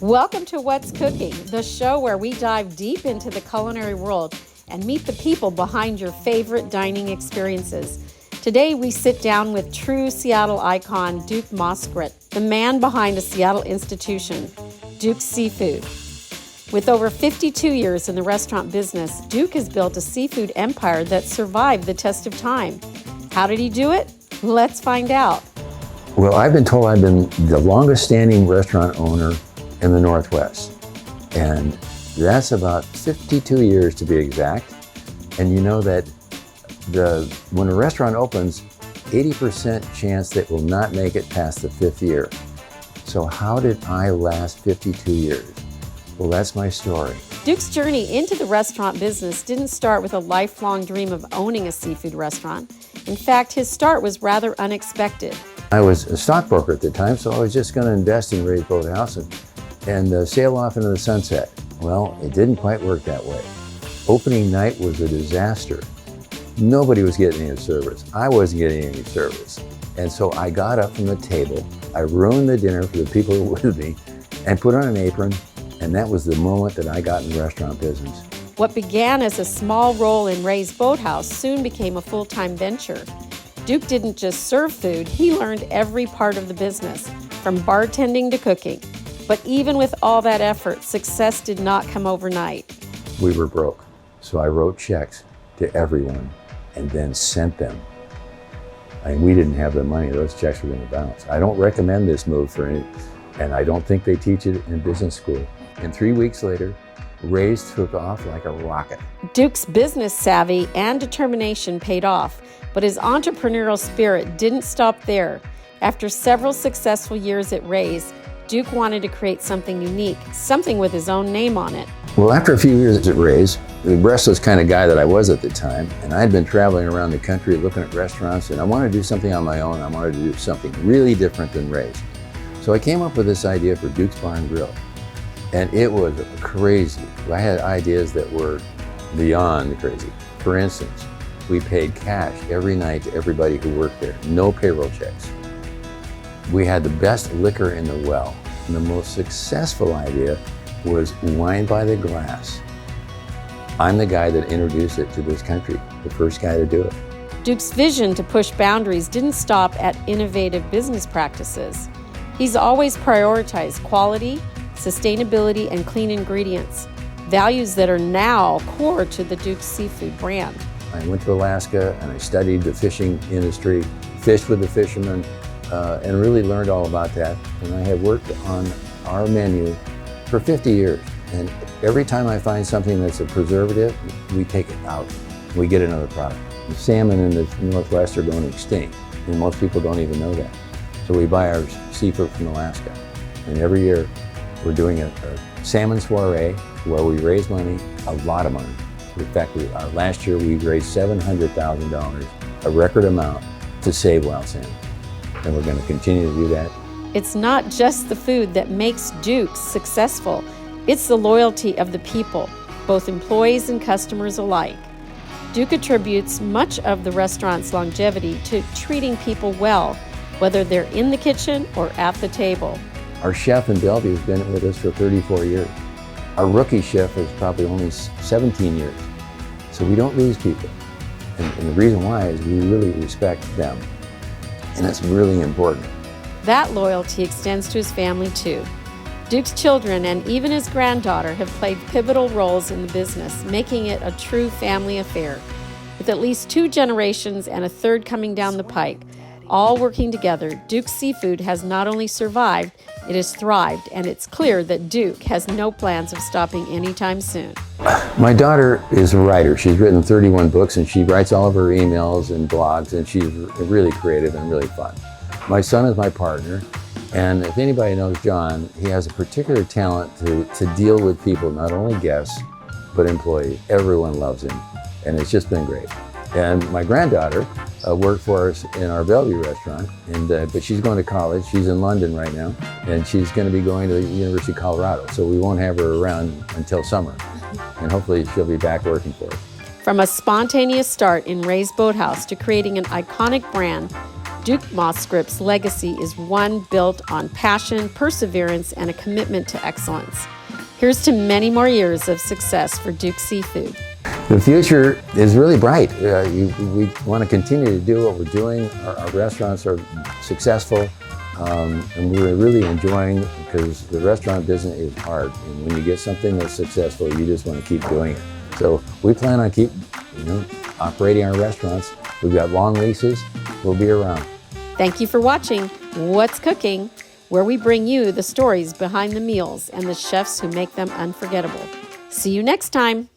Welcome to What's Cooking, the show where we dive deep into the culinary world and meet the people behind your favorite dining experiences. Today we sit down with true Seattle icon Duke Moscrip, the man behind a Seattle institution, Duke's Seafood. With over 52 years in the restaurant business, Duke has built a seafood empire that survived the test of time. How did he do it? Let's find out. Well, I've been told I've been the longest standing restaurant owner in the Northwest. And that's about 52 years to be exact. And you know that when a restaurant opens, 80% chance that it will not make it past the 5th year. So how did I last 52 years? Well, that's my story. Duke's journey into the restaurant business didn't start with a lifelong dream of owning a seafood restaurant. In fact, his start was rather unexpected. I was a stockbroker at the time, so I was just going to invest in Boathouse and sail off into the sunset. Well, it didn't quite work that way. Opening night was a disaster. Nobody was getting any service. I wasn't getting any service. And so I got up from the table, I ruined the dinner for the people who were with me, and put on an apron, and that was the moment that I got in the restaurant business. What began as a small role in Ray's Boathouse soon became a full-time venture. Duke didn't just serve food, he learned every part of the business, from bartending to cooking. But even with all that effort, success did not come overnight. We were broke, so I wrote checks to everyone and then sent them. We didn't have the money, those checks were going to bounce. I don't recommend this move for any, and I don't think they teach it in business school. And 3 weeks later, Ray's took off like a rocket. Duke's business savvy and determination paid off, but his entrepreneurial spirit didn't stop there. After several successful years at Ray's, Duke wanted to create something unique, something with his own name on it. Well, after a few years at Ray's, the restless kind of guy that I was at the time, and I'd been traveling around the country looking at restaurants, and I wanted to do something on my own. I wanted to do something really different than Ray's. So I came up with this idea for Duke's Bar and Grill. And it was crazy. I had ideas that were beyond crazy. For instance, we paid cash every night to everybody who worked there, no payroll checks. We had the best liquor in the well. And the most successful idea was wine by the glass. I'm the guy that introduced it to this country, the first guy to do it. Duke's vision to push boundaries didn't stop at innovative business practices. He's always prioritized quality, sustainability, and clean ingredients, values that are now core to the Duke's Seafood brand. I went to Alaska and I studied the fishing industry, fished with the fishermen, and really learned all about that. And I have worked on our menu for 50 years. And every time I find something that's a preservative, we take it out. We get another product. The salmon in the Northwest are going extinct, and most people don't even know that. So we buy our seafood from Alaska. And every year, we're doing a salmon soiree where we raise money, a lot of money. In fact, last year we raised $700,000, a record amount, to save wild salmon. And we're going to continue to do that. It's not just the food that makes Duke's successful. It's the loyalty of the people, both employees and customers alike. Duke attributes much of the restaurant's longevity to treating people well, whether they're in the kitchen or at the table. Our chef in Bellevue has been with us for 34 years. Our rookie chef is probably only 17 years. So we don't lose people. And the reason why is we really respect them. And that's really important. That loyalty extends to his family too. Duke's children and even his granddaughter have played pivotal roles in the business, making it a true family affair. With at least 2 generations and a third coming down the pike, all working together, Duke's Seafood has not only survived, it has thrived, and it's clear that Duke has no plans of stopping anytime soon. My daughter is a writer. She's written 31 books, and she writes all of her emails and blogs, and she's really creative and really fun. My son is my partner, and if anybody knows John, he has a particular talent to deal with people, not only guests, but employees. Everyone loves him, and it's just been great. And my granddaughter worked for us in our Bellevue restaurant, but she's going to college. She's in London right now, and she's going to be going to the University of Colorado, so we won't have her around until summer, and hopefully she'll be back working for us. From a spontaneous start in Ray's Boathouse to creating an iconic brand, Duke Moscrip's legacy is one built on passion, perseverance, and a commitment to excellence. Here's to many more years of success for Duke Seafood. The future is really bright. We want to continue to do what we're doing. Our restaurants are successful, and we're really enjoying it because the restaurant business is hard. And when you get something that's successful, you just want to keep doing it. So we plan on keep operating our restaurants. We've got long leases. We'll be around. Thank you for watching What's Cooking, where we bring you the stories behind the meals and the chefs who make them unforgettable. See you next time.